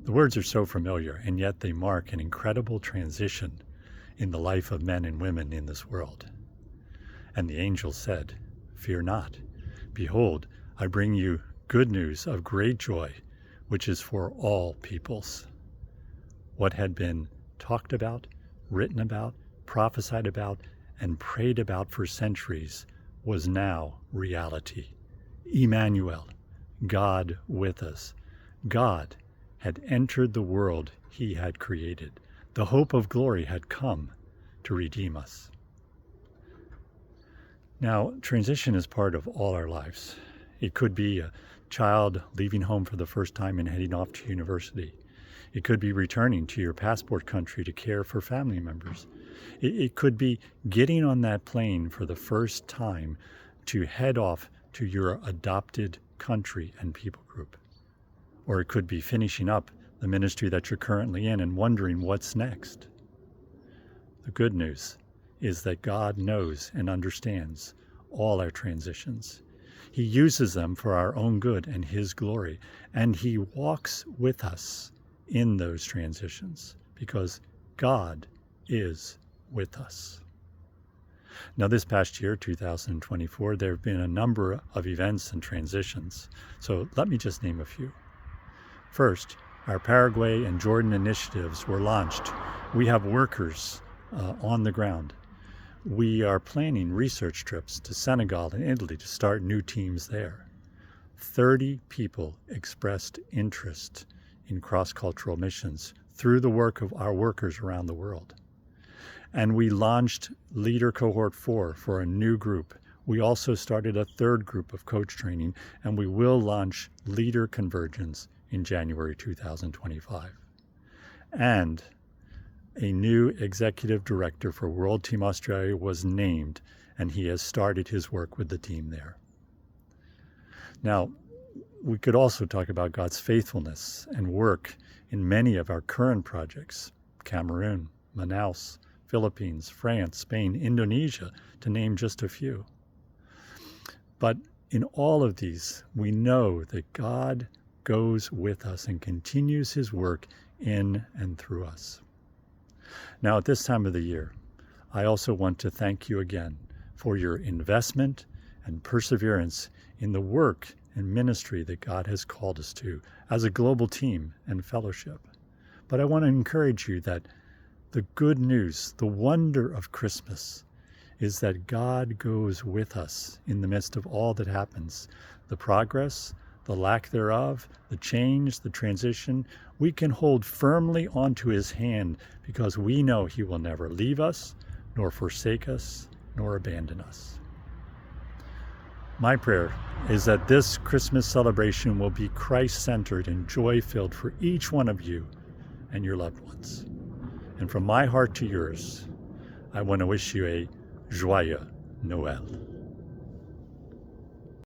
The words are so familiar, and yet they mark an incredible transition in the life of men and women in this world. And the angel said, "Fear not. Behold, I bring you good news of great joy, which is for all peoples." What had been talked about, written about, prophesied about, and prayed about for centuries was now reality. Emmanuel, God with us. God had entered the world he had created. The hope of glory had come to redeem us. Now, transition is part of all our lives. It could be a child leaving home for the first time and heading off to university. It could be returning to your passport country to care for family members. It could be getting on that plane for the first time to head off to your adopted country and people group. Or it could be finishing up the ministry that you're currently in and wondering what's next. The good news is that God knows and understands all our transitions. He uses them for our own good and His glory, and He walks with us in those transitions because God is with us. Now, this past year, 2024, there have been a number of events and transitions, so let me just name a few. First, our Paraguay and Jordan initiatives were launched. We have workers on the ground. We are planning research trips to Senegal and Italy to start new teams there. 30 people expressed interest in cross-cultural missions through the work of our workers around the world. And we launched Leader Cohort 4 for a new group. We also started a third group of coach training, and we will launch Leader Convergence in January 2025. And a new executive director for World Team Australia was named, and he has started his work with the team there. Now, we could also talk about God's faithfulness and work in many of our current projects: Cameroon, Manaus, Philippines, France, Spain, Indonesia, to name just a few. But in all of these, we know that God goes with us and continues His work in and through us. Now, at this time of the year, I also want to thank you again for your investment and perseverance in the work and ministry that God has called us to as a global team and fellowship. But I want to encourage you that the good news, the wonder of Christmas, is that God goes with us in the midst of all that happens. The progress, the lack thereof, the change, the transition, we can hold firmly onto His hand because we know He will never leave us, nor forsake us, nor abandon us. My prayer is that this Christmas celebration will be Christ-centered and joy-filled for each one of you and your loved ones. And from my heart to yours, I want to wish you a joyeux Noel.